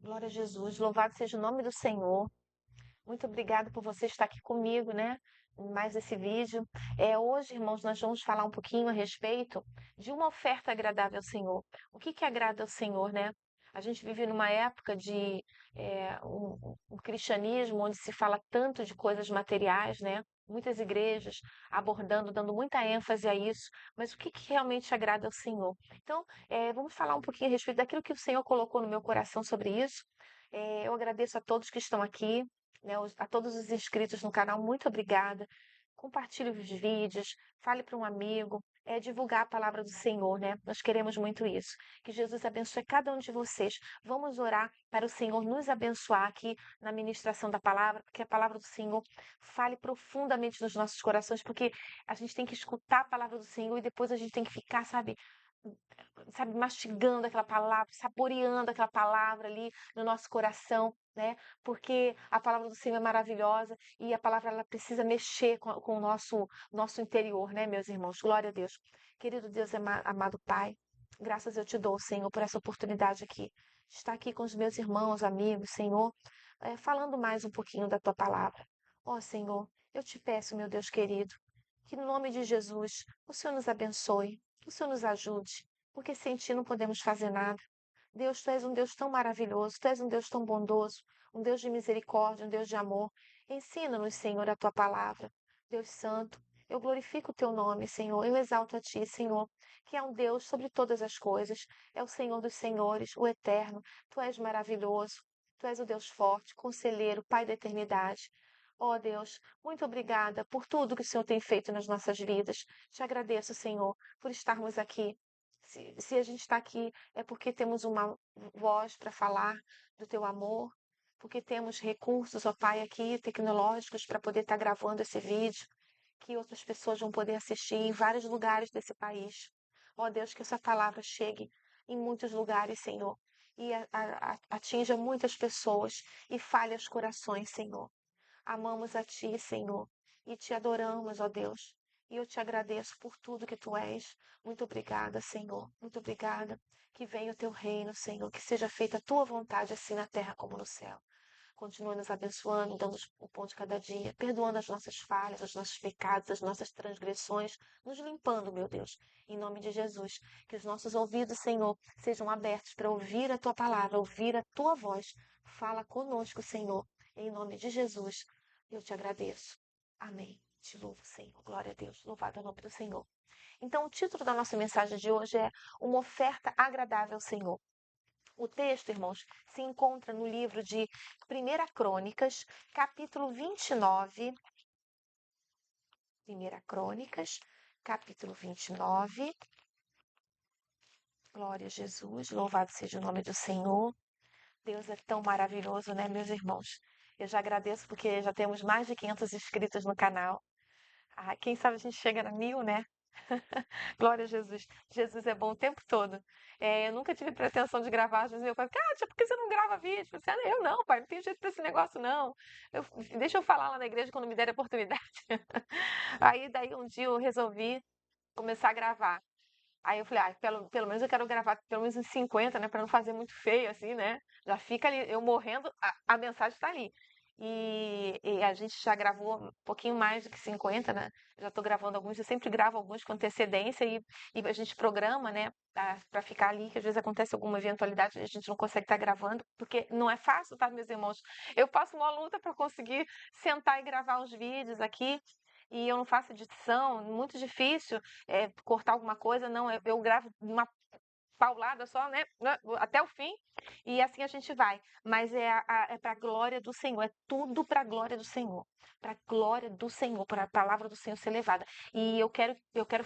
Glória a Jesus, louvado seja o nome do Senhor. Muito obrigada por você estar aqui comigo, né? Em mais esse vídeo. Hoje, irmãos, nós vamos falar um pouquinho a respeito de uma oferta agradável ao Senhor. O que que agrada ao Senhor, né? A gente vive numa época de um cristianismo onde se fala tanto de coisas materiais, né? Muitas igrejas abordando, dando muita ênfase a isso, mas o que que realmente agrada ao Senhor? Então, vamos falar um pouquinho a respeito daquilo que o Senhor colocou no meu coração sobre isso. Eu agradeço a todos que estão aqui, né, a todos os inscritos no canal, muito obrigada. Compartilhe os vídeos, fale para um amigo, divulgar a palavra do Senhor, né? Nós queremos muito isso. Que Jesus abençoe cada um de vocês. Vamos orar para o Senhor nos abençoar aqui na ministração da palavra, que a palavra do Senhor fale profundamente nos nossos corações, porque a gente tem que escutar a palavra do Senhor e depois a gente tem que ficar, sabe, mastigando aquela palavra, saboreando aquela palavra ali no nosso coração, né? Porque a palavra do Senhor é maravilhosa e a palavra ela precisa mexer com o nosso interior, né, meus irmãos? Glória a Deus. Querido Deus, amado Pai, graças eu te dou, Senhor, por essa oportunidade aqui. De estar aqui com os meus irmãos, amigos, Senhor, falando mais um pouquinho da tua palavra. Ó, Senhor, eu te peço, meu Deus querido, que no nome de Jesus, o Senhor nos abençoe, que o Senhor nos ajude, porque sem ti não podemos fazer nada. Deus, tu és um Deus tão maravilhoso, tu és um Deus tão bondoso, um Deus de misericórdia, um Deus de amor. Ensina-nos, Senhor, a tua palavra. Deus Santo, eu glorifico o teu nome, Senhor, eu exalto a ti, Senhor, que é um Deus sobre todas as coisas, é o Senhor dos senhores, o eterno. Tu és maravilhoso, tu és o Deus forte, conselheiro, Pai da eternidade. Ó Deus, muito obrigada por tudo que o Senhor tem feito nas nossas vidas. Te agradeço, Senhor, por estarmos aqui. Se a gente está aqui é porque temos uma voz para falar do teu amor, porque temos recursos, ó Pai, aqui tecnológicos para poder estar gravando esse vídeo, que outras pessoas vão poder assistir em vários lugares desse país. Ó Deus, que essa palavra chegue em muitos lugares, Senhor, e atinja muitas pessoas e fale aos corações, Senhor. Amamos a Ti, Senhor, e te adoramos, ó Deus. E eu te agradeço por tudo que Tu és. Muito obrigada, Senhor. Muito obrigada. Que venha o Teu reino, Senhor. Que seja feita a Tua vontade, assim na terra como no céu. Continua nos abençoando, dando o pão de cada dia, perdoando as nossas falhas, os nossos pecados, as nossas transgressões, nos limpando, meu Deus. Em nome de Jesus, que os nossos ouvidos, Senhor, sejam abertos para ouvir a Tua palavra, ouvir a Tua voz. Fala conosco, Senhor. Em nome de Jesus, eu te agradeço. Amém. Te louvo, Senhor. Glória a Deus. Louvado é o nome do Senhor. Então, o título da nossa mensagem de hoje é Uma Oferta Agradável ao Senhor. O texto, irmãos, se encontra no livro de 1 Crônicas, capítulo 29. 1 Crônicas, capítulo 29. Glória a Jesus. Louvado seja o nome do Senhor. Deus é tão maravilhoso, né, meus irmãos? Eu já agradeço porque já temos mais de 500 inscritos no canal. Quem sabe a gente chega a 1000, né? Glória a Jesus. Jesus é bom o tempo todo. Eu nunca tive pretensão de gravar. Às vezes eu falo, Kátia, por que você não grava vídeo? Eu falo, eu não, pai, não tenho jeito pra esse negócio, não. Deixa eu falar lá na igreja quando me der a oportunidade. Aí, daí um dia eu resolvi começar a gravar. Aí eu falei, pelo menos eu quero gravar pelo menos uns 50, né? Pra não fazer muito feio, assim, né? Já fica ali, eu morrendo, a mensagem tá ali. E a gente já gravou um pouquinho mais do que 50, né? Já tô gravando alguns, eu sempre gravo alguns com antecedência e a gente programa, né? Pra ficar ali, que às vezes acontece alguma eventualidade e a gente não consegue estar gravando, porque não é fácil, tá, meus irmãos? Eu passo uma luta para conseguir sentar e gravar os vídeos aqui. E eu não faço edição, muito difícil cortar alguma coisa, não, eu gravo uma paulada só, né, até o fim, e assim a gente vai. Mas é para a glória do Senhor, é tudo para a glória do Senhor, para a glória do Senhor, para a palavra do Senhor ser levada. E eu quero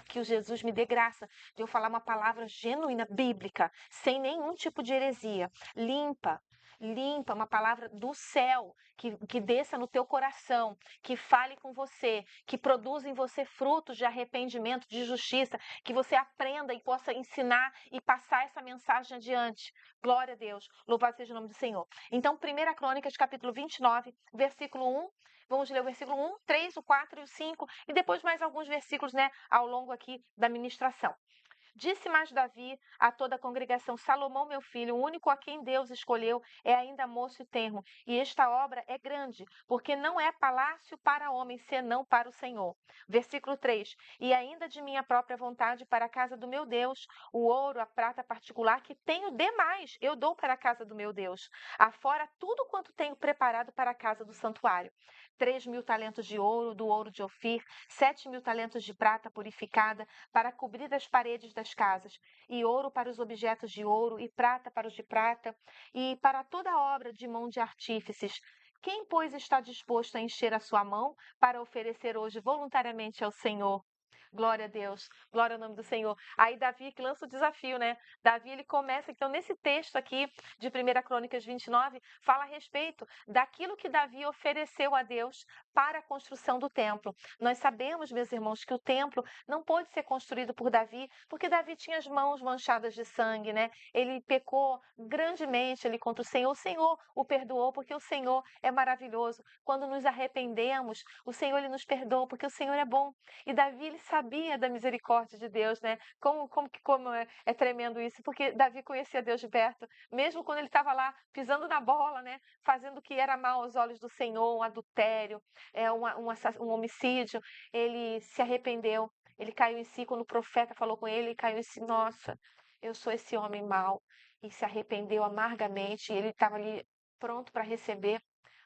que o Jesus me dê graça de eu falar uma palavra genuína, bíblica, sem nenhum tipo de heresia, limpa. Limpa, uma palavra do céu, que desça no teu coração, que fale com você, que produza em você frutos de arrependimento, de justiça, que você aprenda e possa ensinar e passar essa mensagem adiante. Glória a Deus. Louvado seja o nome do Senhor. Então, 1 Crônicas, capítulo 29, versículo 1. Vamos ler o versículo 1, 3, o 4 e o 5, e depois mais alguns versículos, né, ao longo aqui da ministração. Disse mais Davi a toda a congregação: Salomão, meu filho, o único a quem Deus escolheu, é ainda moço e tenro, e esta obra é grande, porque não é palácio para homem, senão para o Senhor. Versículo 3: E ainda de minha própria vontade para a casa do meu Deus, o ouro, a prata particular que tenho demais, eu dou para a casa do meu Deus. Afora tudo quanto tenho preparado para a casa do santuário. 3.000 talentos de ouro, do ouro de Ofir, 7.000 talentos de prata purificada, para cobrir as paredes das casas, e ouro para os objetos de ouro, e prata para os de prata, e para toda obra de mão de artífices. Quem, pois, está disposto a encher a sua mão para oferecer hoje voluntariamente ao Senhor? Glória a Deus, glória ao nome do Senhor. Aí Davi que lança o desafio, né? Davi ele começa, então, nesse texto aqui de 1 Crônicas 29, fala a respeito daquilo que Davi ofereceu a Deus para a construção do templo. Nós sabemos, meus irmãos, que o templo não pôde ser construído por Davi, porque Davi tinha as mãos manchadas de sangue, né? Ele pecou grandemente ali contra o Senhor o perdoou, porque o Senhor é maravilhoso. Quando nos arrependemos, o Senhor ele nos perdoa, porque o Senhor é bom. E Davi ele sabia da misericórdia de Deus, né? Como é tremendo isso, porque Davi conhecia Deus de perto, mesmo quando ele estava lá pisando na bola, né? Fazendo o que era mal aos olhos do Senhor, um adultério, um homicídio, ele se arrependeu. Ele caiu em si quando o profeta falou com ele, ele caiu em si, nossa, eu sou esse homem mau, e se arrependeu amargamente, e ele estava ali pronto para receber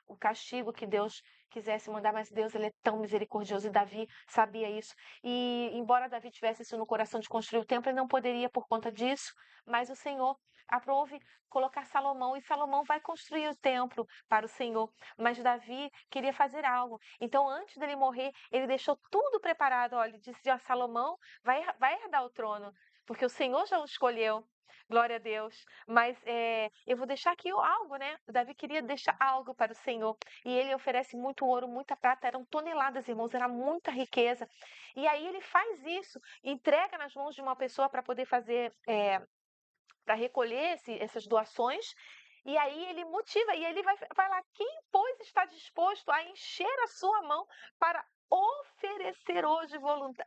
o castigo que Deus quisesse mandar, mas Deus ele é tão misericordioso e Davi sabia isso. E embora Davi tivesse isso no coração de construir o templo, ele não poderia por conta disso, mas o Senhor aprove colocar Salomão e Salomão vai construir o templo para o Senhor. Mas Davi queria fazer algo. Então, antes dele morrer, ele deixou tudo preparado. Olha, ele disse a Salomão vai herdar o trono, porque o Senhor já o escolheu. Glória a Deus. Mas eu vou deixar aqui algo, né? O Davi queria deixar algo para o Senhor. E ele oferece muito ouro, muita prata. Eram toneladas, irmãos. Era muita riqueza. E aí ele faz isso. Entrega nas mãos de uma pessoa para poder fazer... para recolher essas doações. E aí ele motiva. E ele vai lá. Quem, pois, está disposto a encher a sua mão para oferecer hoje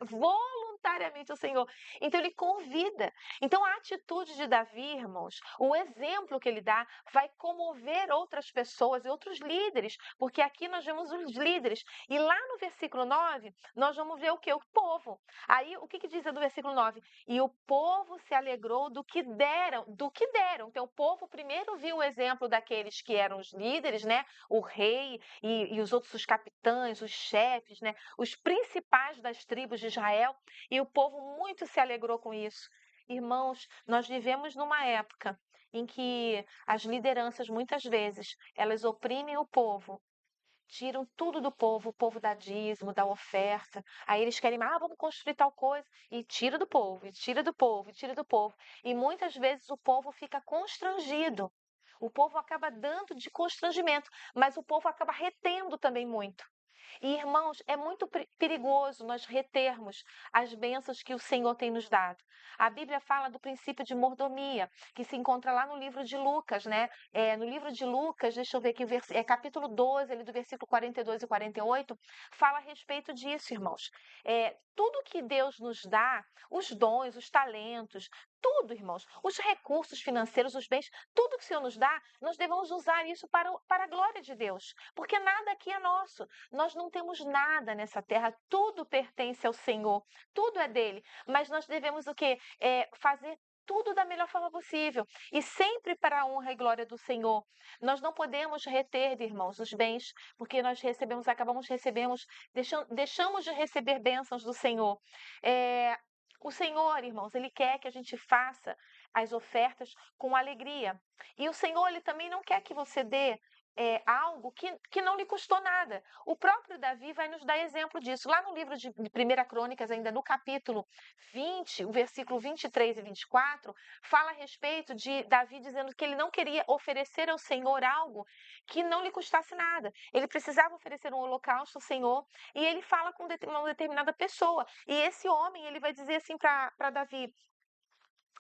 voluntariamente ao Senhor. Então ele convida. Então a atitude de Davi, irmãos, o exemplo que ele dá vai comover outras pessoas e outros líderes, porque aqui nós vemos os líderes. E lá no versículo 9, nós vamos ver o que? O povo. Aí o que diz no versículo 9? E o povo se alegrou do que deram. Então o povo primeiro viu o exemplo daqueles que eram os líderes, né? O rei e os outros os capitães, os chefes, né? Os principais das tribos de Israel, e o povo muito se alegrou com isso. Irmãos, nós vivemos numa época em que as lideranças, muitas vezes, elas oprimem o povo, tiram tudo do povo, o povo dá dízimo, dá oferta, aí eles querem, vamos construir tal coisa, e tira do povo, e tira do povo, e tira do povo. E muitas vezes o povo fica constrangido. O povo acaba dando de constrangimento, mas o povo acaba retendo também muito. E, irmãos, é muito perigoso nós retermos as bênçãos que o Senhor tem nos dado. A Bíblia fala do princípio de mordomia, que se encontra lá no livro de Lucas, né? No livro de Lucas, deixa eu ver aqui, capítulo 12, ali do versículo 42 e 48, fala a respeito disso, irmãos. Tudo que Deus nos dá, os dons, os talentos, tudo, irmãos, os recursos financeiros, os bens, tudo que o Senhor nos dá, nós devemos usar isso para a glória de Deus, porque nada aqui é nosso. Nós não temos nada nessa terra, tudo pertence ao Senhor, tudo é dele. Mas nós devemos o quê? Fazer tudo da melhor forma possível e sempre para a honra e glória do Senhor. Nós não podemos reter, irmãos, os bens, porque nós deixamos de receber bênçãos do Senhor. O Senhor, irmãos, ele quer que a gente faça as ofertas com alegria. E o Senhor, ele também não quer que você dê algo que não lhe custou nada. O próprio Davi vai nos dar exemplo disso. Lá no livro de 1 Crônicas, ainda no capítulo 20, o versículo 23 e 24, fala a respeito de Davi dizendo que ele não queria oferecer ao Senhor algo que não lhe custasse nada. Ele precisava oferecer um holocausto ao Senhor e ele fala com uma determinada pessoa. E esse homem, ele vai dizer assim para Davi: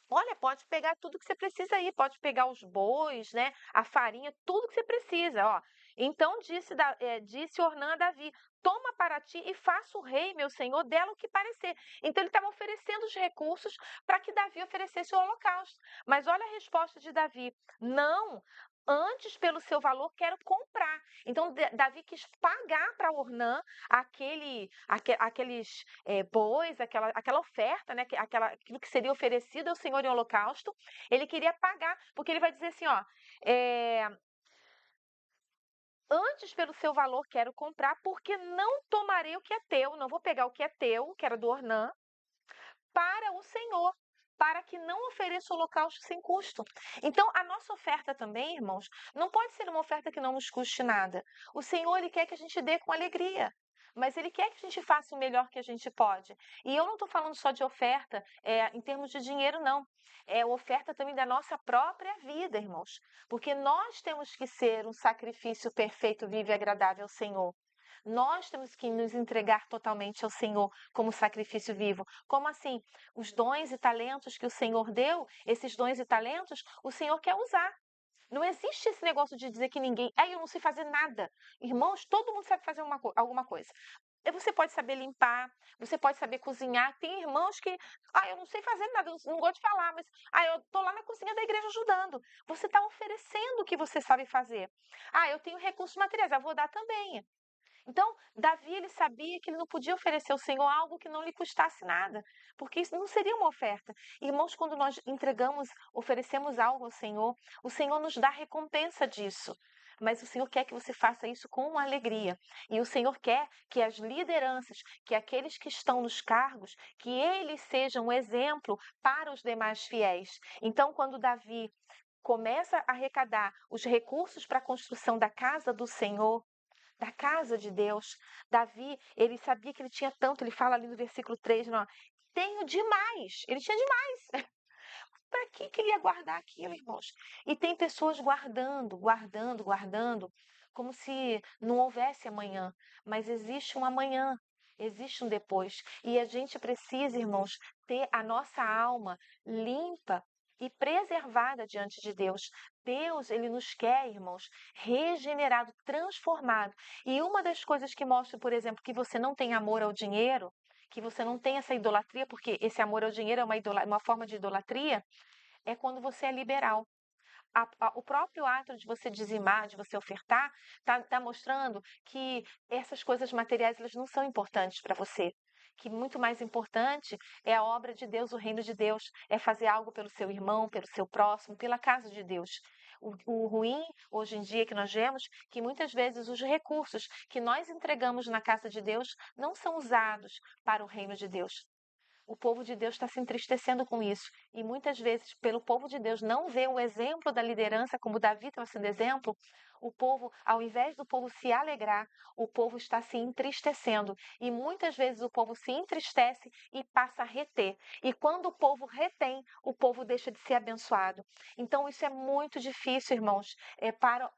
olha, pode pegar tudo que você precisa aí, pode pegar os bois, né, a farinha, tudo que você precisa, ó. Então disse Ornã a Davi: toma para ti e faça o rei, meu senhor, dela o que parecer. Então ele estava oferecendo os recursos para que Davi oferecesse o holocausto. Mas olha a resposta de Davi: não, antes pelo seu valor quero comprar. Então Davi quis pagar para Ornã aqueles bois, aquela oferta, né? Aquilo que seria oferecido ao Senhor em holocausto. Ele queria pagar, porque ele vai dizer assim, ó, antes pelo seu valor quero comprar, porque não tomarei o que é teu, não vou pegar o que é teu, que era do Ornã, para o Senhor, para que não ofereça holocausto sem custo. Então, a nossa oferta também, irmãos, não pode ser uma oferta que não nos custe nada. O Senhor, Ele quer que a gente dê com alegria. Mas Ele quer que a gente faça o melhor que a gente pode. E eu não estou falando só de oferta em termos de dinheiro, não. É oferta também da nossa própria vida, irmãos. Porque nós temos que ser um sacrifício perfeito, vivo e agradável ao Senhor. Nós temos que nos entregar totalmente ao Senhor como sacrifício vivo. Como assim? Os dons e talentos que o Senhor deu, esses dons e talentos, o Senhor quer usar. Não existe esse negócio de dizer que ninguém. Eu não sei fazer nada. Irmãos, todo mundo sabe fazer alguma coisa. Você pode saber limpar, você pode saber cozinhar. Tem irmãos que, eu não sei fazer nada, eu não gosto de falar, mas eu tô lá na cozinha da igreja ajudando. Você está oferecendo o que você sabe fazer. Eu tenho recursos materiais, eu vou dar também. Então, Davi, ele sabia que ele não podia oferecer ao Senhor algo que não lhe custasse nada, porque isso não seria uma oferta. Irmãos, quando nós entregamos, oferecemos algo ao Senhor, o Senhor nos dá recompensa disso. Mas o Senhor quer que você faça isso com alegria. E o Senhor quer que as lideranças, que aqueles que estão nos cargos, que eles sejam um exemplo para os demais fiéis. Então, quando Davi começa a arrecadar os recursos para a construção da casa do Senhor, da casa de Deus. Davi, ele sabia que ele tinha tanto, ele fala ali no versículo 3, não, tenho demais. Ele tinha demais. Para que ele ia guardar aquilo, irmãos? E tem pessoas guardando, guardando, guardando, como se não houvesse amanhã. Mas existe um amanhã, existe um depois. E a gente precisa, irmãos, ter a nossa alma limpa e preservada diante de Deus. Deus, ele nos quer, irmãos, regenerado, transformado. E uma das coisas que mostra, por exemplo, que você não tem amor ao dinheiro, que você não tem essa idolatria, porque esse amor ao dinheiro é uma forma de idolatria, é quando você é liberal. O próprio ato de você dizimar, de você ofertar, tá mostrando que essas coisas materiais elas não são importantes para você. Que muito mais importante é a obra de Deus, o reino de Deus, é fazer algo pelo seu irmão, pelo seu próximo, pela casa de Deus. O ruim, hoje em dia, que nós vemos, que muitas vezes os recursos que nós entregamos na casa de Deus não são usados para o reino de Deus. O povo de Deus está se entristecendo com isso. E muitas vezes, pelo povo de Deus não ver o exemplo da liderança, como Davi estava sendo exemplo, o povo, ao invés do povo se alegrar, o povo está se entristecendo. E muitas vezes o povo se entristece e passa a reter. E quando o povo retém, o povo deixa de ser abençoado. Então, isso é muito difícil, irmãos, para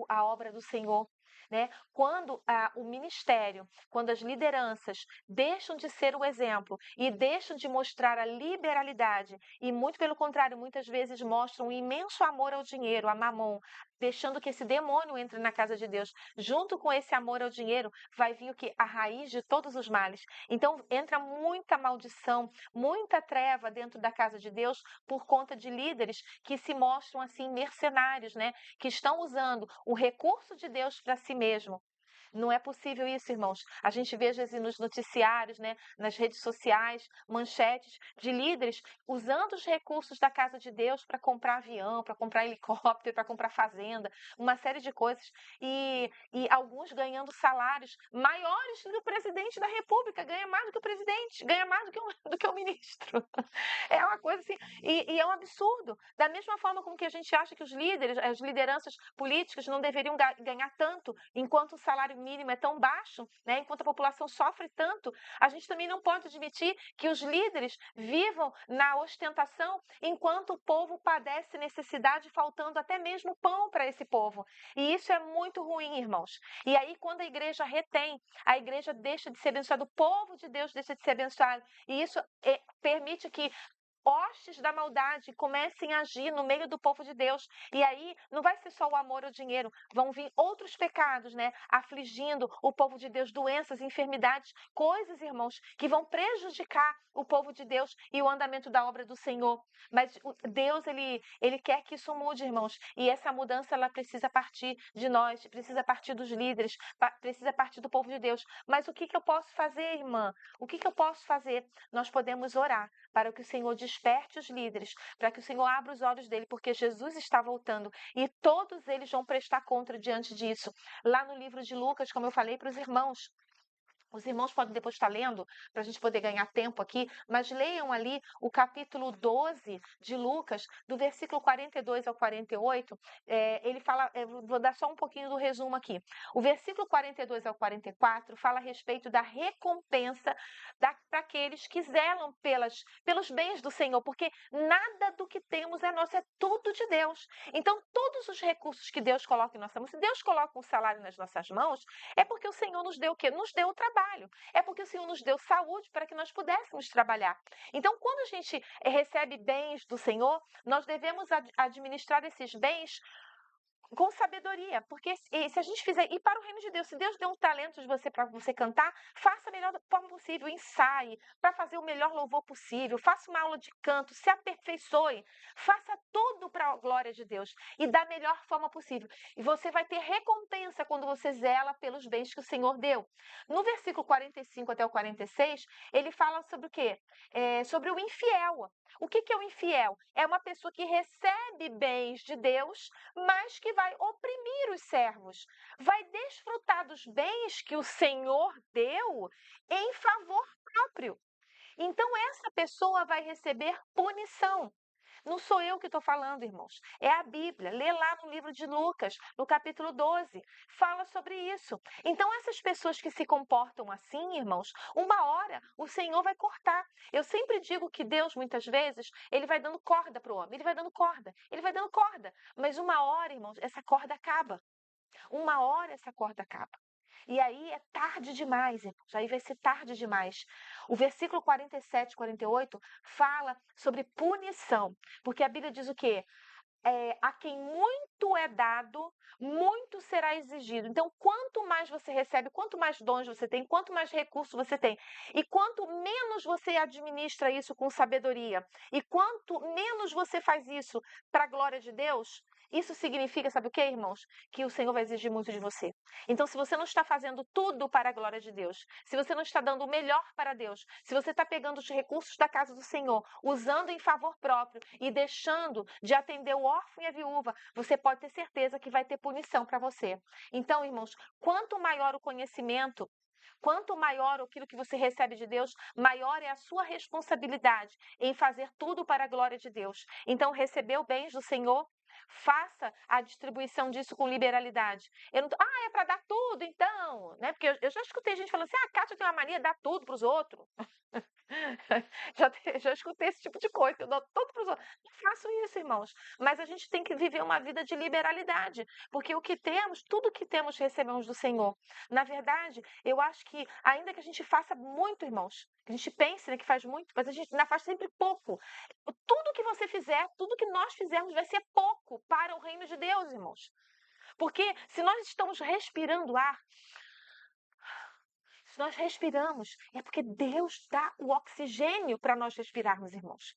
a obra do Senhor. Né? Quando o ministério, quando as lideranças deixam de ser o exemplo e deixam de mostrar a liberalidade e, muito pelo contrário, muitas vezes mostram um imenso amor ao dinheiro, a mamon, deixando que esse demônio entre na casa de Deus. Junto com esse amor ao dinheiro, vai vir o que? A raiz de todos os males. Então, entra muita maldição, muita treva dentro da casa de Deus por conta de líderes que se mostram assim mercenários, né? Que estão usando o recurso de Deus para si mesmo. Não é possível isso, irmãos. A gente vê às vezes nos noticiários, né, nas redes sociais, manchetes de líderes usando os recursos da casa de Deus para comprar avião, para comprar helicóptero, para comprar fazenda, uma série de coisas. E alguns ganhando salários maiores do que o presidente da República, ganha mais do que o presidente, ganha mais do que o ministro. É uma coisa assim, e é um absurdo. Da mesma forma como que a gente acha que os líderes, as lideranças políticas não deveriam ganhar tanto, enquanto o salário mínimo é tão baixo, né? Enquanto a população sofre tanto, a gente também não pode admitir que os líderes vivam na ostentação, enquanto o povo padece necessidade, faltando até mesmo pão para esse povo. E isso é muito ruim, irmãos. E aí, quando a igreja retém, a igreja deixa de ser abençoada, o povo de Deus deixa de ser abençoado. E isso permite que hostes da maldade comecem a agir no meio do povo de Deus. E aí não vai ser só o amor ao dinheiro, vão vir outros pecados, né? Afligindo o povo de Deus, doenças, enfermidades, coisas, irmãos, que vão prejudicar o povo de Deus e o andamento da obra do Senhor. Mas Deus, ele quer que isso mude, irmãos. E essa mudança, ela precisa partir de nós, precisa partir dos líderes, precisa partir do povo de Deus. Mas o que eu posso fazer, irmã? O que eu posso fazer? Nós podemos orar para que o Senhor desperte os líderes, para que o Senhor abra os olhos dele, porque Jesus está voltando e todos eles vão prestar conta diante disso. Lá no livro de Lucas, como eu falei para os irmãos, podem depois estar lendo, para a gente poder ganhar tempo aqui, mas leiam ali o capítulo 12 de Lucas, do versículo 42 ao 48. Ele fala, vou dar só um pouquinho do resumo aqui. O versículo 42 ao 44 fala a respeito da recompensa para aqueles que zelam pelos bens do Senhor, porque nada do que temos é nosso, é tudo de Deus. Então, todos os recursos que Deus coloca em nossa mão, se Deus coloca um salário nas nossas mãos, é porque o Senhor nos deu o quê? Nos deu o trabalho. É porque o Senhor nos deu saúde para que nós pudéssemos trabalhar. Então, quando a gente recebe bens do Senhor, nós devemos administrar esses bens com sabedoria, porque se a gente fizer, e para o reino de Deus, se Deus deu um talento de você para você cantar, faça a melhor forma possível, ensaie para fazer o melhor louvor possível, faça uma aula de canto, se aperfeiçoe, faça tudo para a glória de Deus e da melhor forma possível. E você vai ter recompensa quando você zela pelos bens que o Senhor deu. No versículo 45 até o 46, ele fala sobre o quê? Sobre o infiel. O que é o infiel? É uma pessoa que recebe bens de Deus, mas que vai oprimir os servos, vai desfrutar dos bens que o Senhor deu em favor próprio. Então, essa pessoa vai receber punição. Não sou eu que estou falando, irmãos. É a Bíblia. Lê lá no livro de Lucas, no capítulo 12. Fala sobre isso. Então, essas pessoas que se comportam assim, irmãos, uma hora o Senhor vai cortar. Eu sempre digo que Deus, muitas vezes, ele vai dando corda para o homem. Ele vai dando corda. Ele vai dando corda. Mas uma hora, irmãos, essa corda acaba. Uma hora essa corda acaba. E aí é tarde demais, irmãos. Aí vai ser tarde demais. O versículo 47, 48 fala sobre punição. Porque a Bíblia diz o quê? A quem muito é dado, muito será exigido. Então, quanto mais você recebe, quanto mais dons você tem, quanto mais recursos você tem, e quanto menos você administra isso com sabedoria, e quanto menos você faz isso para a glória de Deus, isso significa, sabe o que, irmãos? Que o Senhor vai exigir muito de você. Então, se você não está fazendo tudo para a glória de Deus, se você não está dando o melhor para Deus, se você está pegando os recursos da casa do Senhor, usando em favor próprio e deixando de atender o órfão e a viúva, você pode ter certeza que vai ter punição para você. Então, irmãos, quanto maior o conhecimento, quanto maior aquilo que você recebe de Deus, maior é a sua responsabilidade em fazer tudo para a glória de Deus. Então, recebeu bens do Senhor, faça a distribuição disso com liberalidade. Eu não tô, é para dar tudo, então, né? Porque eu já escutei gente falando assim, a Kátia tem uma mania de dar tudo para os outros. Já escutei esse tipo de coisa, que eu dou tudo para os outros. Não faço isso, irmãos. Mas a gente tem que viver uma vida de liberalidade, porque o que temos, tudo que temos, recebemos do Senhor. Na verdade, eu acho que, ainda que a gente faça muito, irmãos, que a gente pense, né, que faz muito, mas a gente ainda faz sempre pouco. Tudo que você fizer, tudo que nós fizermos vai ser pouco para o reino de Deus, irmãos. Porque se nós estamos respirando ar, se nós respiramos, é porque Deus dá o oxigênio para nós respirarmos, irmãos.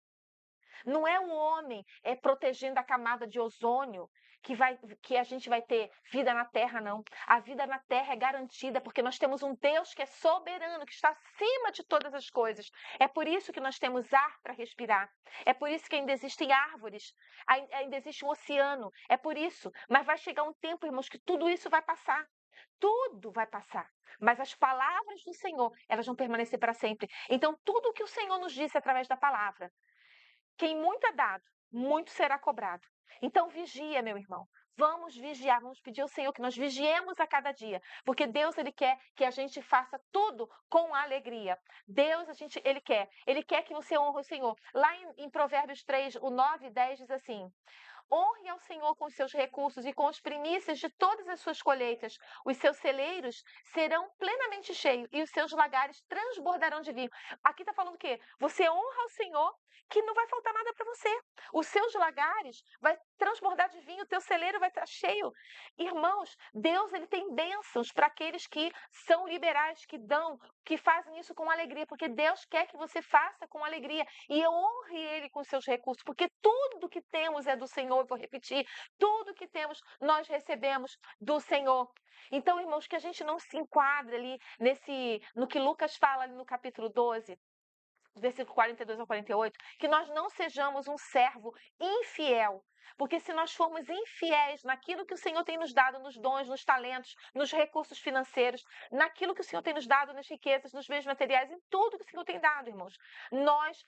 Não é o homem protegendo a camada de ozônio que a gente vai ter vida na Terra, não. A vida na Terra é garantida porque nós temos um Deus que é soberano, que está acima de todas as coisas. É por isso que nós temos ar para respirar. É por isso que ainda existem árvores, ainda existe um oceano. É por isso. Mas vai chegar um tempo, irmãos, que tudo isso vai passar. Tudo vai passar, mas as palavras do Senhor, elas vão permanecer para sempre. Então, tudo o que o Senhor nos disse através da palavra, quem muito é dado, muito será cobrado. Então, vigia, meu irmão. Vamos vigiar, vamos pedir ao Senhor que nós vigiemos a cada dia, porque Deus, ele quer que a gente faça tudo com alegria. Deus, ele quer que você honre o Senhor. Lá em Provérbios 3, o 9 e 10 diz assim: Honre ao Senhor com os seus recursos e com as primícias de todas as suas colheitas. Os seus celeiros serão plenamente cheios e os seus lagares transbordarão de vinho. Aqui está falando o quê? Você honra ao Senhor, que não vai faltar nada para você. Os seus lagares vai transbordar de vinho, o teu celeiro vai estar cheio. Irmãos, Deus ele tem bênçãos para aqueles que são liberais, que dão, que fazem isso com alegria, porque Deus quer que você faça com alegria e honre Ele com seus recursos, porque tudo que temos é do Senhor, eu vou repetir, tudo que temos nós recebemos do Senhor. Então, irmãos, que a gente não se enquadre ali no que Lucas fala ali no capítulo 12, versículo 42 ao 48, que nós não sejamos um servo infiel. Porque se nós formos infiéis naquilo que o Senhor tem nos dado, nos dons, nos talentos, nos recursos financeiros, naquilo que o Senhor tem nos dado, nas riquezas, nos bens materiais, em tudo que o Senhor tem dado, irmãos, nós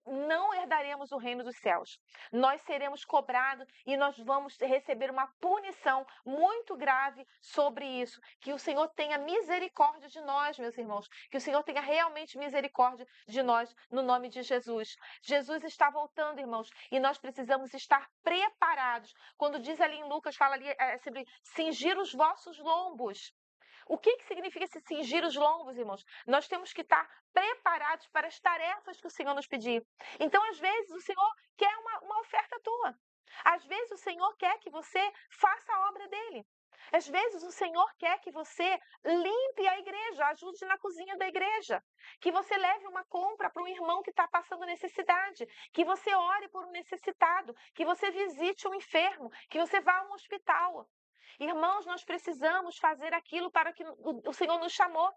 não herdaremos o reino dos céus. Nós seremos cobrados e nós vamos receber uma punição muito grave sobre isso. Que o Senhor tenha misericórdia de nós, meus irmãos. Que o Senhor tenha realmente misericórdia de nós, no nome de Jesus. Jesus está voltando, irmãos, e nós precisamos estar preparados. Quando diz ali em Lucas, fala ali sobre cingir os vossos lombos. O que significa esse cingir os lombos, irmãos? Nós temos que estar preparados para as tarefas que o Senhor nos pedir. Então, às vezes, o Senhor quer uma oferta tua. Às vezes, o Senhor quer que você faça a obra dele. Às vezes o Senhor quer que você limpe a igreja, ajude na cozinha da igreja, que você leve uma compra para um irmão que está passando necessidade, que você ore por um necessitado, que você visite um enfermo, que você vá a um hospital. Irmãos, nós precisamos fazer aquilo para que o Senhor nos chamou.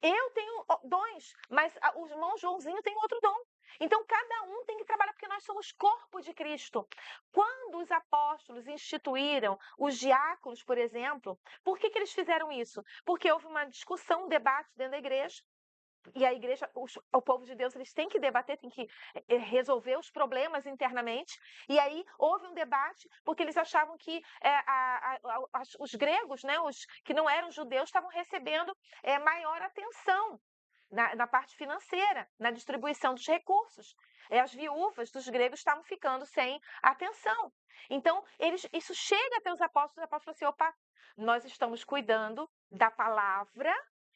Eu tenho dons, mas o irmão Joãozinho tem outro dom. Então, cada um tem que trabalhar, porque nós somos corpo de Cristo. Quando os apóstolos instituíram os diáconos, por exemplo, por que eles fizeram isso? Porque houve uma discussão, um debate dentro da igreja. E a igreja, o povo de Deus, eles têm que debater, têm que resolver os problemas internamente. E aí houve um debate, porque eles achavam que os gregos, né, os que não eram judeus, estavam recebendo maior atenção na parte financeira, na distribuição dos recursos. As viúvas dos gregos estavam ficando sem atenção. Então, isso chega até os apóstolos falam assim, opa, nós estamos cuidando da palavra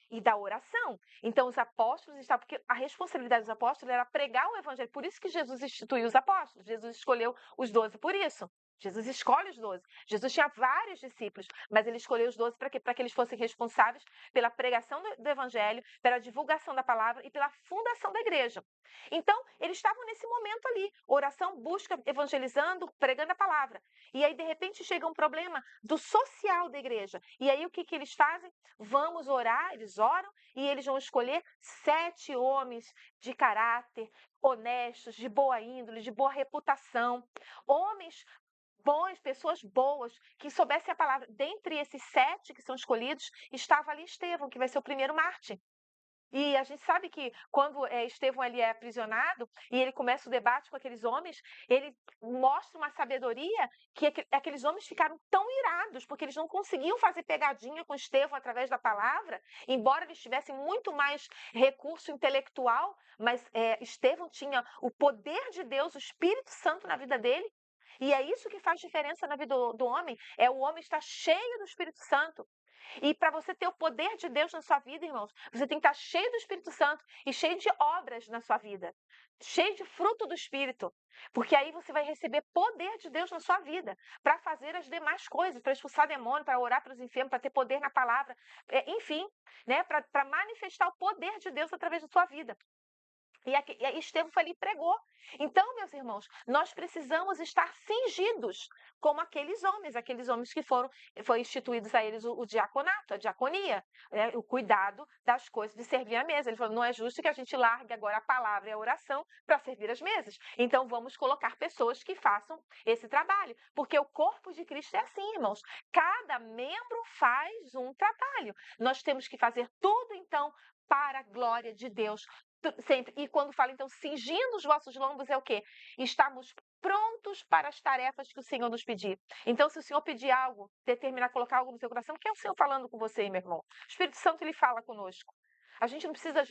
e da oração. Então, os apóstolos estavam, porque a responsabilidade dos apóstolos era pregar o evangelho. Por isso que Jesus instituiu os apóstolos. Jesus escolheu os 12 por isso. Jesus escolhe os 12. Jesus tinha vários discípulos, mas ele escolheu os 12 para quê? Para que eles fossem responsáveis pela pregação do evangelho, pela divulgação da palavra e pela fundação da igreja. Então, eles estavam nesse momento ali, oração, busca, evangelizando, pregando a palavra. E aí, de repente, chega um problema do social da igreja. E aí, o que eles fazem? Vamos orar, eles oram, e eles vão escolher 7 homens de caráter, honestos, de boa índole, de boa reputação. Homens bons, pessoas boas, que soubessem a palavra. Dentre esses 7 que são escolhidos, estava ali Estevão, que vai ser o primeiro mártir. E a gente sabe que quando Estevão ali é aprisionado e ele começa o debate com aqueles homens, ele mostra uma sabedoria que aqueles homens ficaram tão irados, porque eles não conseguiam fazer pegadinha com Estevão através da palavra, embora eles tivessem muito mais recurso intelectual, mas Estevão tinha o poder de Deus, o Espírito Santo na vida dele. E é isso que faz diferença na vida do homem, é o homem estar cheio do Espírito Santo. E para você ter o poder de Deus na sua vida, irmãos, você tem que estar cheio do Espírito Santo e cheio de obras na sua vida, cheio de fruto do Espírito, porque aí você vai receber poder de Deus na sua vida para fazer as demais coisas, para expulsar demônio, para orar para os enfermos, para ter poder na palavra, enfim, né, para manifestar o poder de Deus através da sua vida. E Estevão foi ali e pregou. Então, meus irmãos, nós precisamos estar cingidos como aqueles homens que foi instituídos a eles o diaconato, a diaconia, né? O cuidado das coisas, de servir à mesa. Ele falou, não é justo que a gente largue agora a palavra e a oração para servir as mesas. Então, vamos colocar pessoas que façam esse trabalho. Porque o corpo de Cristo é assim, irmãos. Cada membro faz um trabalho. Nós temos que fazer tudo, então, para a glória de Deus. Sempre. E quando fala, então, cingindo os vossos lombos, é o quê? Estamos prontos para as tarefas que o Senhor nos pedir. Então, se o Senhor pedir algo, determinar colocar algo no seu coração, que é o Senhor falando com você, meu irmão? O Espírito Santo, ele fala conosco. A gente não precisa,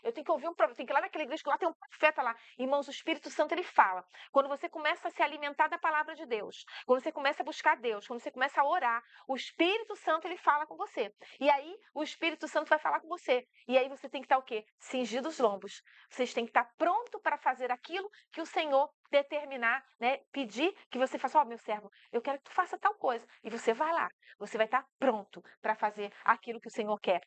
eu tenho que ouvir um profeta, tem que ir lá naquela igreja que lá tem um profeta lá. Irmãos, o Espírito Santo, ele fala. Quando você começa a se alimentar da palavra de Deus, quando você começa a buscar Deus, quando você começa a orar, o Espírito Santo, ele fala com você. E aí, o Espírito Santo vai falar com você. E aí você tem que estar o quê? Cingido os lombos. Vocês têm que estar pronto para fazer aquilo que o Senhor determinar, né? Pedir que você faça, ó, meu servo, eu quero que tu faça tal coisa. E você vai lá. Você vai estar pronto para fazer aquilo que o Senhor quer.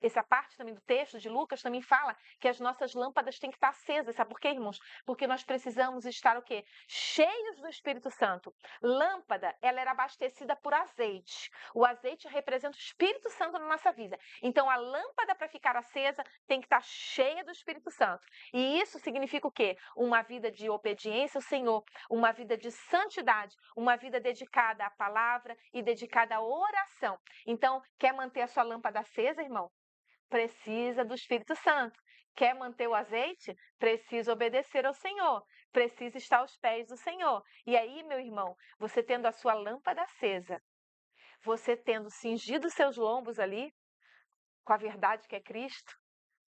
Essa parte também do texto de Lucas também fala que as nossas lâmpadas têm que estar acesas. Sabe por quê, irmãos? Porque nós precisamos estar o quê? Cheios do Espírito Santo. Lâmpada, ela era abastecida por azeite. O azeite representa o Espírito Santo na nossa vida. Então, a lâmpada, para ficar acesa, tem que estar cheia do Espírito Santo. E isso significa o quê? Uma vida de obediência ao Senhor, uma vida de santidade, uma vida dedicada à palavra e dedicada à oração. Então, quer manter a sua lâmpada acesa, irmão? Precisa do Espírito Santo. Quer manter o azeite? Precisa obedecer ao Senhor. Precisa estar aos pés do Senhor. E aí, meu irmão, você tendo a sua lâmpada acesa, você tendo cingido seus lombos ali, com a verdade que é Cristo,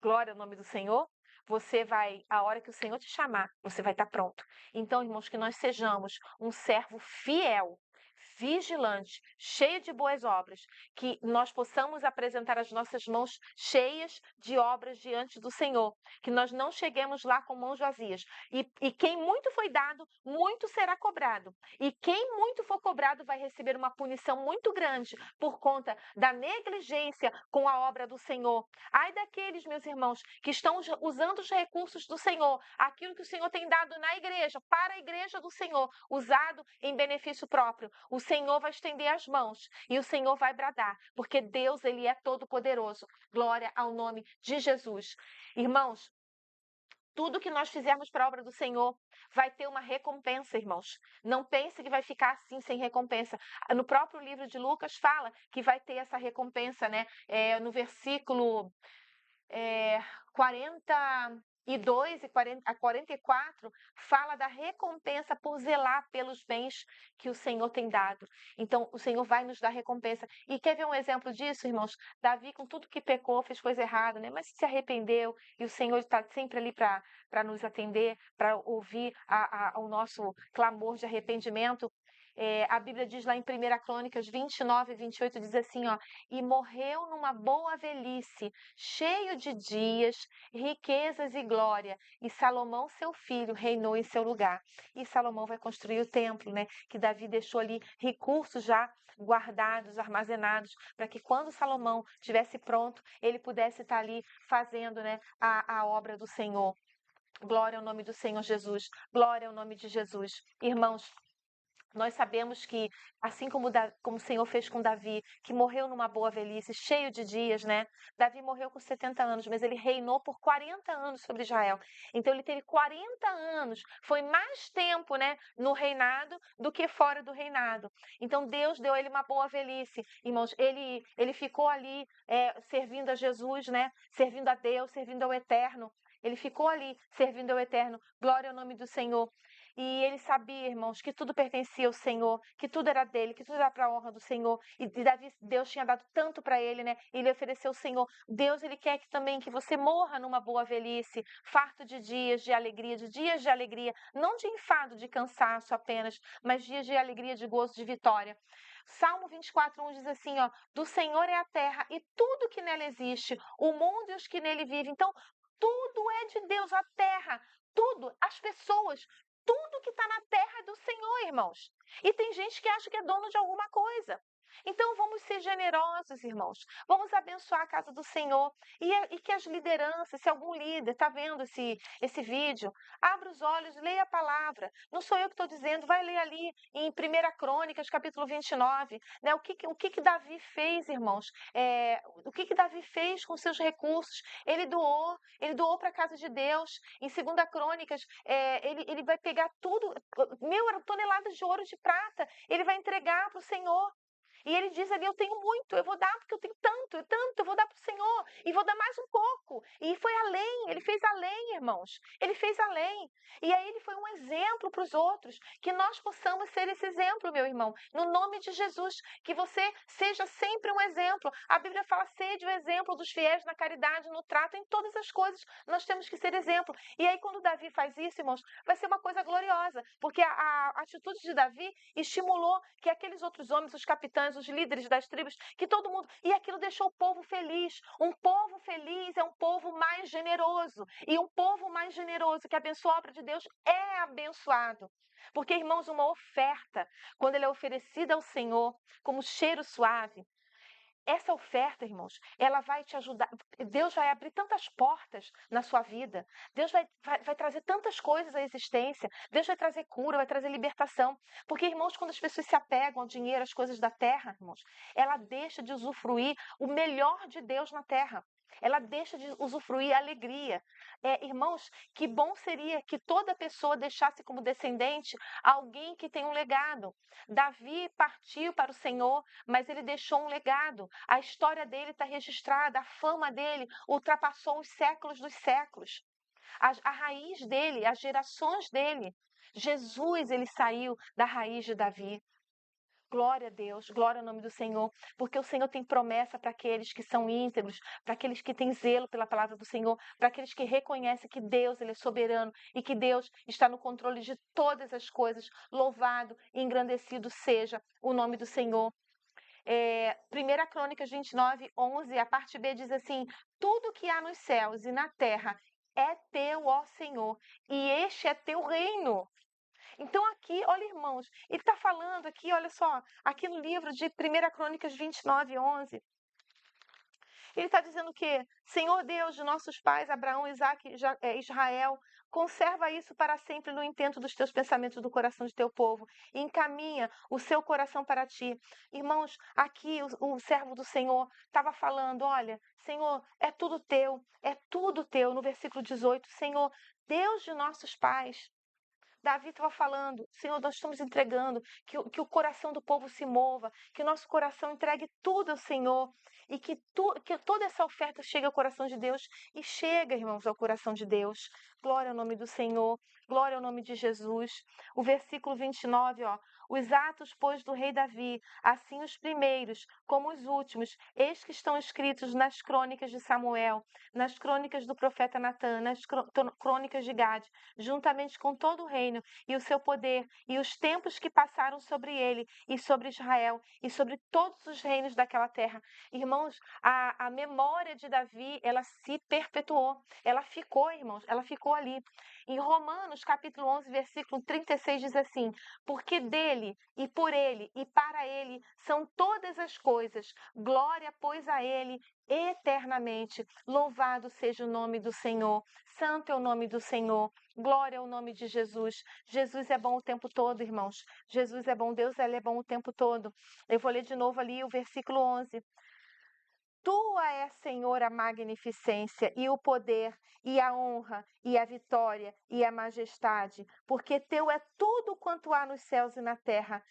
glória ao nome do Senhor, você vai, a hora que o Senhor te chamar, você vai estar pronto. Então, irmãos, que nós sejamos um servo fiel, vigilante, cheio de boas obras, que nós possamos apresentar as nossas mãos cheias de obras diante do Senhor, que nós não cheguemos lá com mãos vazias. E quem muito foi dado, muito será cobrado. E quem muito for cobrado vai receber uma punição muito grande por conta da negligência com a obra do Senhor. Ai daqueles, meus irmãos, que estão usando os recursos do Senhor, aquilo que o Senhor tem dado na igreja, para a igreja do Senhor, usado em benefício próprio. O Senhor vai estender as mãos e o Senhor vai bradar, porque Deus, ele é todo poderoso. Glória ao nome de Jesus. Irmãos, tudo que nós fizermos para a obra do Senhor vai ter uma recompensa, irmãos. Não pense que vai ficar assim sem recompensa. No próprio livro de Lucas fala que vai ter essa recompensa, né? No versículo 42 e 44 fala da recompensa por zelar pelos bens que o Senhor tem dado. Então, o Senhor vai nos dar recompensa. E quer ver um exemplo disso, irmãos? Davi, com tudo que pecou, fez coisa errada, né? Mas se arrependeu e o Senhor está sempre ali para nos atender, para ouvir o nosso clamor de arrependimento. A Bíblia diz lá em 1 Crônicas 29, 28, diz assim, ó, e morreu numa boa velhice, cheio de dias, riquezas e glória, e Salomão, seu filho, reinou em seu lugar. E Salomão vai construir o templo, né, que Davi deixou ali recursos já guardados, armazenados, para que quando Salomão estivesse pronto, ele pudesse estar ali fazendo, né, a obra do Senhor. Glória ao nome do Senhor Jesus, glória ao nome de Jesus. Irmãos, nós sabemos que, assim como o Senhor fez com Davi, que morreu numa boa velhice, cheio de dias, né? Davi morreu com 70 anos, mas ele reinou por 40 anos sobre Israel. Então, ele teve 40 anos, foi mais tempo, né, no reinado do que fora do reinado. Então, Deus deu a ele uma boa velhice. Irmãos, ele ficou ali servindo a Jesus, né? Servindo a Deus, servindo ao Eterno. Ele ficou ali servindo ao Eterno. Glória ao nome do Senhor. E ele sabia, irmãos, que tudo pertencia ao Senhor, que tudo era dele, que tudo era para a honra do Senhor. E Davi, Deus tinha dado tanto para ele, né? Ele ofereceu ao Senhor. Deus, ele quer que também que você morra numa boa velhice, farto de dias de alegria, não de enfado, de cansaço apenas, mas dias de alegria, de gozo, de vitória. Salmo 24:1 diz assim, ó, do Senhor é a terra e tudo que nela existe, o mundo e os que nele vivem. Então, tudo é de Deus, a terra, tudo, as pessoas, tudo que está na terra é do Senhor, irmãos. E tem gente que acha que é dono de alguma coisa. Então vamos ser generosos, irmãos. Vamos abençoar a casa do Senhor. E que as lideranças, se algum líder está vendo esse vídeo, abra os olhos, leia a palavra. Não sou eu que estou dizendo, vai ler ali em 1 Crônicas, capítulo 29. Né? O que Davi fez, irmãos? O que Davi fez com seus recursos? Ele doou para a casa de Deus. Em 2 Crônicas, ele vai pegar tudo, eram toneladas de ouro e de prata. Ele vai entregar para o Senhor. E ele diz ali: eu tenho muito, eu vou dar porque eu tenho tanto, eu vou dar para o Senhor e vou dar mais um pouco. E foi além, ele fez além, irmãos. Ele fez além. E aí ele foi um exemplo para os outros. Que nós possamos ser esse exemplo, meu irmão. No nome de Jesus, que você seja sempre um exemplo. A Bíblia fala: sede o exemplo dos fiéis na caridade, no trato, em todas as coisas. Nós temos que ser exemplo. E aí quando Davi faz isso, irmãos, vai ser uma coisa gloriosa. Porque a atitude de Davi estimulou que aqueles outros homens, os capitães, os líderes das tribos, que todo mundo... E aquilo deixou o povo feliz. Um povo feliz é um povo mais generoso. E um povo mais generoso que abençoa a obra de Deus é abençoado. Porque, irmãos, uma oferta, quando ela é oferecida ao Senhor como cheiro suave, essa oferta, irmãos, ela vai te ajudar. Deus vai abrir tantas portas na sua vida. Deus vai trazer tantas coisas à existência. Deus vai trazer cura, vai trazer libertação. Porque, irmãos, quando as pessoas se apegam ao dinheiro, às coisas da terra, irmãos, ela deixa de usufruir o melhor de Deus na terra. Ela deixa de usufruir a alegria. Irmãos, que bom seria que toda pessoa deixasse como descendente alguém que tem um legado. Davi partiu para o Senhor, mas ele deixou um legado. A história dele está registrada, a fama dele ultrapassou os séculos dos séculos. A raiz dele, as gerações dele. Jesus, ele saiu da raiz de Davi. Glória a Deus, glória ao nome do Senhor, porque o Senhor tem promessa para aqueles que são íntegros, para aqueles que têm zelo pela palavra do Senhor, para aqueles que reconhecem que Deus ele é soberano e que Deus está no controle de todas as coisas. Louvado e engrandecido seja o nome do Senhor. 1 Crônicas 29, 11, a parte B diz assim: tudo que há nos céus e na terra é teu, ó Senhor, e este é teu reino. Então aqui, olha, irmãos, ele está falando aqui, olha só, aqui no livro de 1 Crônicas 29, 11. Ele está dizendo que, Senhor Deus de nossos pais, Abraão, Isaque, Israel, conserva isso para sempre no intento dos teus pensamentos do coração de teu povo e encaminha o seu coração para ti. Irmãos, aqui o servo do Senhor estava falando, olha, Senhor, é tudo teu, no versículo 18, Senhor, Deus de nossos pais. Davi estava falando, Senhor, nós estamos entregando, que o coração do povo se mova, que o nosso coração entregue tudo ao Senhor e que toda essa oferta chegue ao coração de Deus e chega, irmãos, ao coração de Deus. Glória ao nome do Senhor, glória ao nome de Jesus. O versículo 29, ó, os atos, pois, do rei Davi, assim os primeiros como os últimos, eis que estão escritos nas crônicas de Samuel, nas crônicas do profeta Natã, nas crônicas de Gade, juntamente com todo o reino e o seu poder, e os tempos que passaram sobre ele, e sobre Israel, e sobre todos os reinos daquela terra. Irmãos, a memória de Davi, ela se perpetuou. Ela ficou, irmãos, ela ficou ali. Em Romanos, capítulo 11, versículo 36, diz assim: porque dele, e por ele, e para ele, são todas as coisas. Glória, pois, a ele, eternamente. Louvado seja o nome do Senhor. Santo é o nome do Senhor. Glória ao nome de Jesus. Jesus é bom o tempo todo, irmãos. Jesus é bom, Deus ele é bom o tempo todo. Eu vou ler de novo ali o versículo 11. Tua é, Senhor, a magnificência e o poder e a honra e a vitória e a majestade, porque teu é tudo quanto há nos céus e na terra.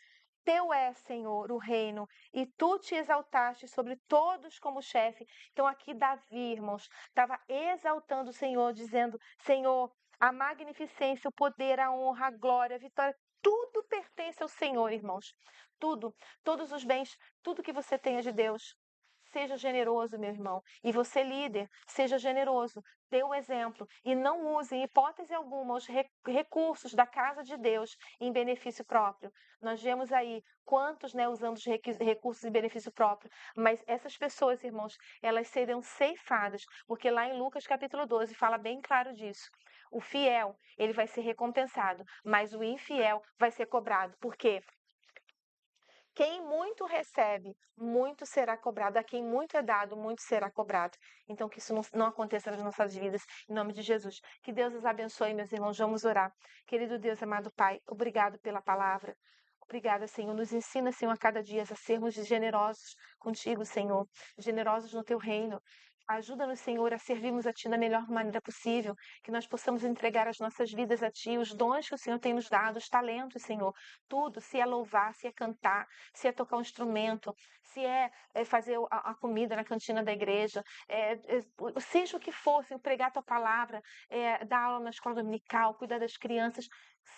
Teu é, Senhor, o reino, e tu te exaltaste sobre todos como chefe. Então aqui Davi, irmãos, estava exaltando o Senhor, dizendo: Senhor, a magnificência, o poder, a honra, a glória, a vitória, tudo pertence ao Senhor, irmãos. Tudo, todos os bens, tudo que você tenha de Deus. Seja generoso, meu irmão. E você, líder, seja generoso. Dê o exemplo. E não use, em hipótese alguma, os recursos da casa de Deus em benefício próprio. Nós vemos aí quantos, usando os recursos em benefício próprio. Mas essas pessoas, irmãos, elas serão ceifadas. Porque lá em Lucas capítulo 12 fala bem claro disso. O fiel, ele vai ser recompensado. Mas o infiel vai ser cobrado. Por quê? Quem muito recebe, muito será cobrado. A quem muito é dado, muito será cobrado. Então, que isso não aconteça nas nossas vidas, em nome de Jesus. Que Deus os abençoe, meus irmãos. Vamos orar. Querido Deus, amado Pai, obrigado pela palavra. Obrigada, Senhor. Nos ensina, Senhor, a cada dia a sermos generosos contigo, Senhor. Generosos no teu reino. Ajuda-nos, Senhor, a servirmos a Ti da melhor maneira possível, que nós possamos entregar as nossas vidas a Ti, os dons que o Senhor tem nos dado, os talentos, Senhor, tudo, se é louvar, se é cantar, se é tocar um instrumento, se é fazer a comida na cantina da igreja, seja o que for, Senhor, pregar a Tua palavra, dar aula na escola dominical, cuidar das crianças,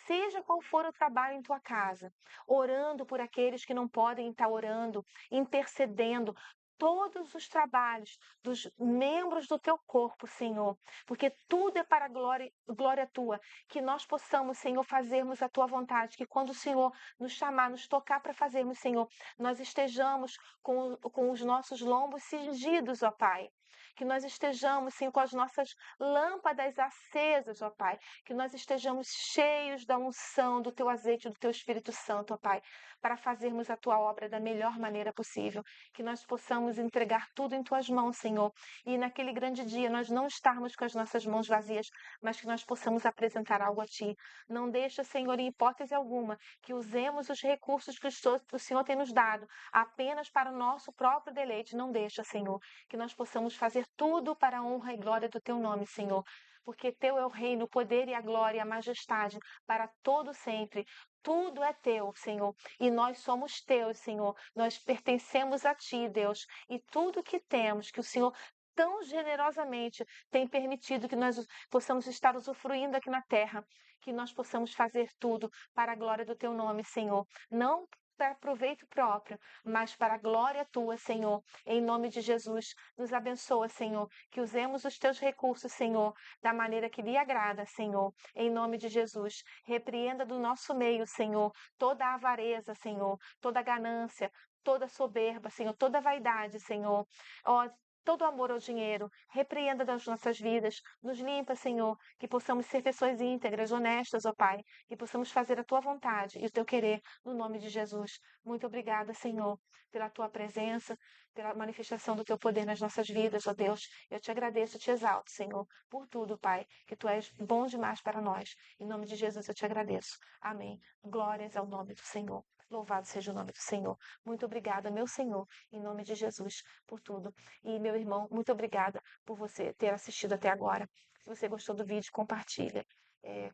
seja qual for o trabalho em Tua casa, orando por aqueles que não podem estar orando, intercedendo, todos os trabalhos dos membros do teu corpo, Senhor, porque tudo é para a glória tua, que nós possamos, Senhor, fazermos a tua vontade, que quando o Senhor nos chamar, nos tocar para fazermos, Senhor, nós estejamos com os nossos lombos cingidos, ó Pai. Que nós estejamos, Senhor, com as nossas lâmpadas acesas, ó Pai. Que nós estejamos cheios da unção, do teu azeite, do teu Espírito Santo, ó Pai, para fazermos a tua obra da melhor maneira possível. Que nós possamos entregar tudo em tuas mãos, Senhor. E naquele grande dia nós não estarmos com as nossas mãos vazias, mas que nós possamos apresentar algo a Ti. Não deixa, Senhor, em hipótese alguma, que usemos os recursos que o Senhor tem nos dado apenas para o nosso próprio deleite. Não deixa, Senhor, que nós possamos fazer tudo para a honra e glória do Teu nome, Senhor. Porque Teu é o reino, o poder e a glória e a majestade para todo sempre. Tudo é Teu, Senhor, e nós somos Teus, Senhor. Nós pertencemos a Ti, Deus, e tudo que temos, que o Senhor tão generosamente tem permitido que nós possamos estar usufruindo aqui na terra, que nós possamos fazer tudo para a glória do Teu nome, Senhor. Não para proveito próprio, mas para a glória Tua, Senhor. Em nome de Jesus, nos abençoa, Senhor, que usemos os Teus recursos, Senhor, da maneira que lhe agrada, Senhor. Em nome de Jesus, repreenda do nosso meio, Senhor, toda a avareza, Senhor, toda a ganância, toda a soberba, Senhor, toda a vaidade, Senhor. Ó, todo amor ao dinheiro, repreenda das nossas vidas, nos limpa, Senhor, que possamos ser pessoas íntegras, honestas, ó Pai, que possamos fazer a Tua vontade e o Teu querer, no nome de Jesus. Muito obrigada, Senhor, pela Tua presença, pela manifestação do Teu poder nas nossas vidas, ó Deus. Eu te agradeço, te exalto, Senhor, por tudo, Pai, que Tu és bom demais para nós. Em nome de Jesus eu te agradeço. Amém. Glórias ao nome do Senhor. Louvado seja o nome do Senhor. Muito obrigada, meu Senhor, em nome de Jesus, por tudo. E, meu irmão, muito obrigada por você ter assistido até agora. Se você gostou do vídeo, compartilha.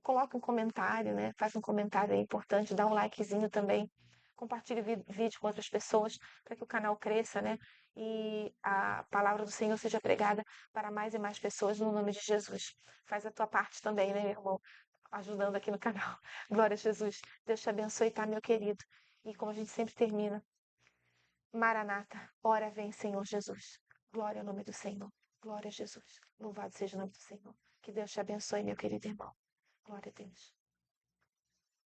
Coloque um comentário, né? Faz um comentário aí importante, dá um likezinho também. Compartilhe o vídeo com outras pessoas para que o canal cresça, né? E a palavra do Senhor seja pregada para mais e mais pessoas no nome de Jesus. Faz a tua parte também, né, meu irmão? Ajudando aqui no canal. Glória a Jesus. Deus te abençoe, tá, meu querido? E como a gente sempre termina, Maranata, ora vem, Senhor Jesus. Glória ao nome do Senhor. Glória a Jesus. Louvado seja o nome do Senhor. Que Deus te abençoe, meu querido irmão. Glória a Deus.